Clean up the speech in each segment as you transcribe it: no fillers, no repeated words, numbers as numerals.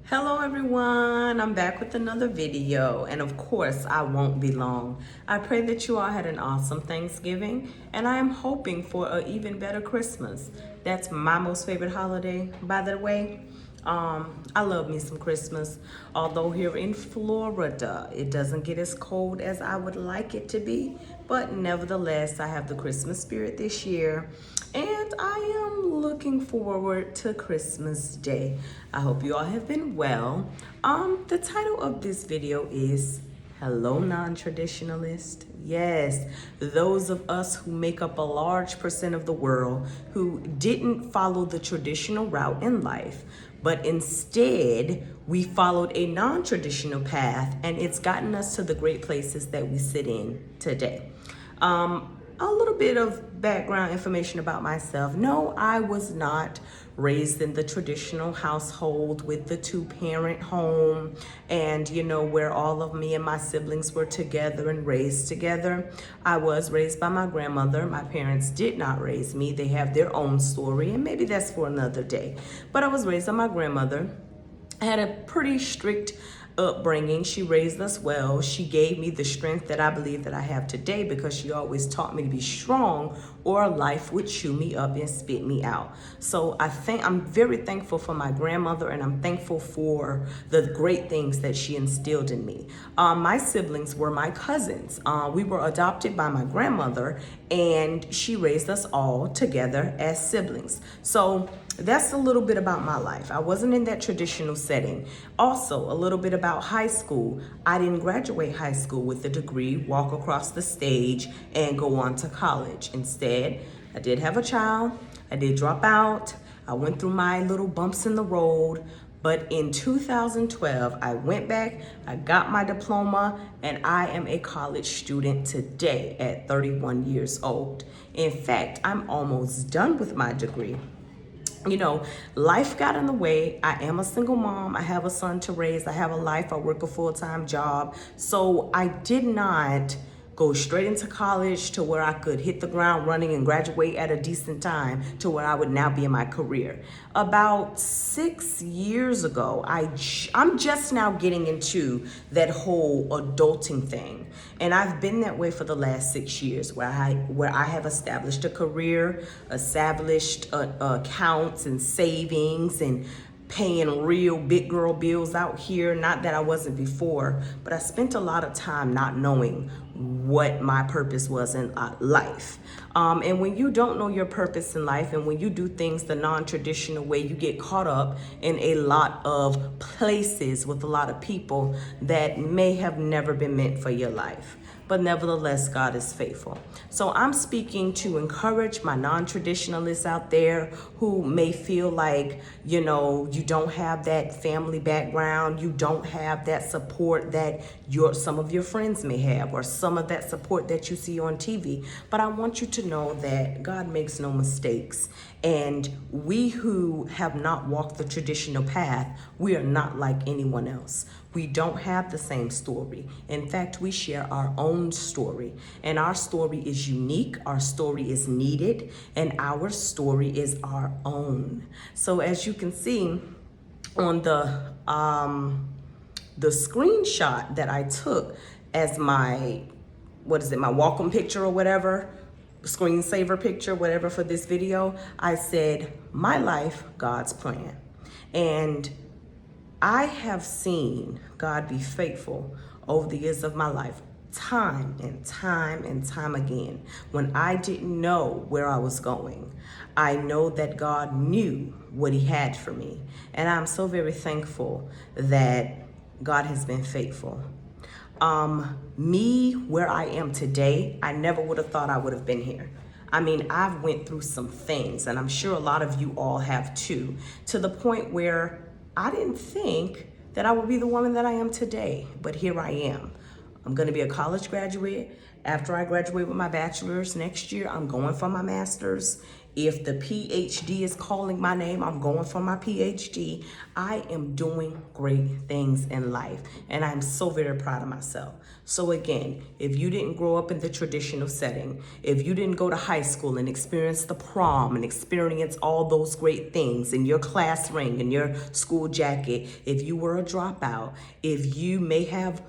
Hello everyone, I'm back with another video, and of course I won't be long. I pray that you all had an awesome Thanksgiving, and I am hoping for an even better Christmas. That's my most favorite holiday, by the way. I love me some Christmas, although here in Florida it doesn't get as cold as I would like it to be, but nevertheless I have the Christmas spirit this year, and I am looking forward to Christmas Day. I hope you all have been well. The title of this video is Hello Non-Traditionalist. Yes, those of us who make up a large percent of the world who didn't follow the traditional route in life, but instead we followed a non-traditional path, and it's gotten us to the great places that we sit in today. A little bit of background information about myself. No, I was not raised in the traditional household with the two-parent home and, where all of me and my siblings were together and raised together. I was raised by my grandmother. My parents did not raise me. They have their own story, and maybe that's for another day. But I was raised by my grandmother. I had a pretty strict upbringing. She raised us well. She gave me the strength that I believe that I have today because she always taught me to be strong or life would chew me up and spit me out. So I'm very thankful for my grandmother, and I'm thankful for the great things that she instilled in me. My siblings were my cousins. We were adopted by my grandmother, and she raised us all together as siblings. So that's a little bit about my life. I wasn't in that traditional setting. Also, a little bit about high school. I didn't graduate high school with a degree, walk across the stage, and go on to college. Instead, I did have a child. I did drop out. I went through my little bumps in the road. But in 2012, I went back, I got my diploma, and I am a college student today at 31 years old. In fact, I'm almost done with my degree. Life got in the way. I am a single mom. I have a son to raise. I have a life. I work a full-time job. So I did not go straight into college to where I could hit the ground running and graduate at a decent time to where I would now be in my career. About 6 years ago, I'm just now getting into that whole adulting thing. And I've been that way for the last 6 years where I have established a career, established accounts and savings, and paying real big girl bills out here. Not that I wasn't before, but I spent a lot of time not knowing what my purpose was in life. And when you don't know your purpose in life, and when you do things the non-traditional way, you get caught up in a lot of places with a lot of people that may have never been meant for your life. But nevertheless, God is faithful. So I'm speaking to encourage my non-traditionalists out there who may feel like, you don't have that family background, you don't have that support that some of your friends may have, or some of that support that you see on TV. But I want you to know that God makes no mistakes. And we who have not walked the traditional path, we are not like anyone else. We don't have the same story. In fact, we share our own story. And our story is unique, our story is needed, and our story is our own. So as you can see on the screenshot that I took as my welcome picture or whatever, screensaver picture, whatever, for this video, I said, my life, God's plan. And I have seen God be faithful over the years of my life, time and time and time again. When I didn't know where I was going, I know that God knew what He had for me. And I'm so very thankful that God has been faithful. Me, where I am today, I never would have thought I would have been here. I mean, I've went through some things, and I'm sure a lot of you all have too, to the point where I didn't think that I would be the woman that I am today, but here I am. I'm going to be a college graduate. After I graduate with my bachelor's next year, I'm going for my master's If the PhD is calling my name, I'm going for my PhD. I am doing great things in life, and I'm so very proud of myself. So again, if you didn't grow up in the traditional setting, if you didn't go to high school and experience the prom and experience all those great things in your class ring and your school jacket, if you were a dropout, if you may have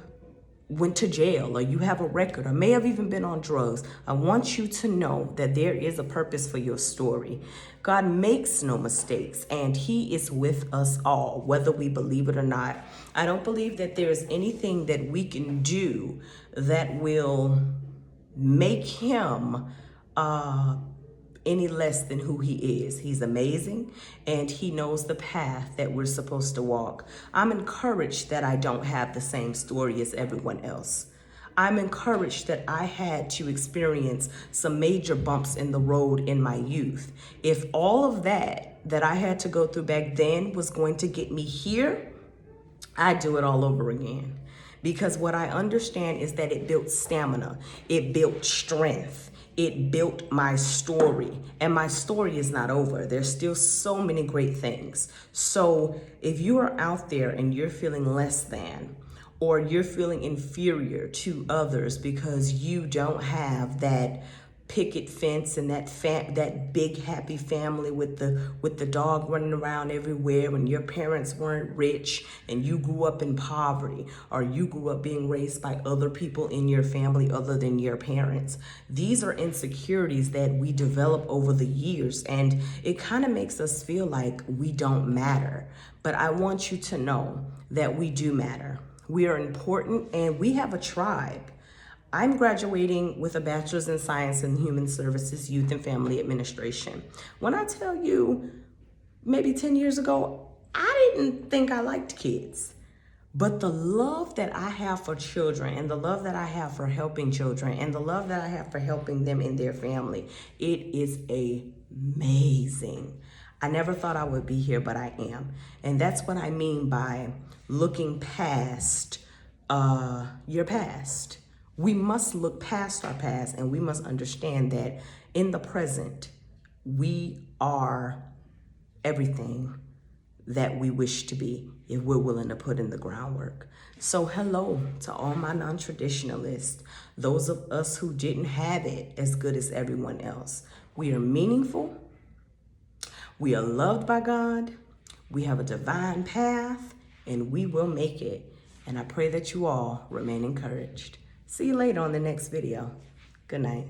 went to jail or you have a record or may have even been on drugs, I want you to know that there is a purpose for your story. God makes no mistakes, and he is with us all, whether we believe it or not. I don't believe that there's anything that we can do that will make him any less than who he is. He's amazing, and he knows the path that we're supposed to walk. I'm encouraged that I don't have the same story as everyone else. I'm encouraged that I had to experience some major bumps in the road in my youth. If all of that I had to go through back then was going to get me here, I'd do it all over again. Because what I understand is that it built stamina, it built strength, it built my story. And my story is not over. There's still so many great things. So if you are out there and you're feeling less than, or you're feeling inferior to others because you don't have that picket fence and that big happy family with the dog running around everywhere, and your parents weren't rich and you grew up in poverty, or you grew up being raised by other people in your family other than your parents. These are insecurities that we develop over the years, and it kind of makes us feel like we don't matter. But I want you to know that we do matter. We are important, and we have a tribe. I'm graduating with a bachelor's in science in human services, youth and family administration. When I tell you, maybe 10 years ago, I didn't think I liked kids. But the love that I have for children, and the love that I have for helping children, and the love that I have for helping them in their family, it is amazing. I never thought I would be here, but I am. And that's what I mean by looking past your past. We must look past our past, and we must understand that in the present, we are everything that we wish to be if we're willing to put in the groundwork. So hello to all my non-traditionalists, those of us who didn't have it as good as everyone else. We are meaningful. We are loved by God. We have a divine path, and we will make it. And I pray that you all remain encouraged. See you later on the next video. Good night.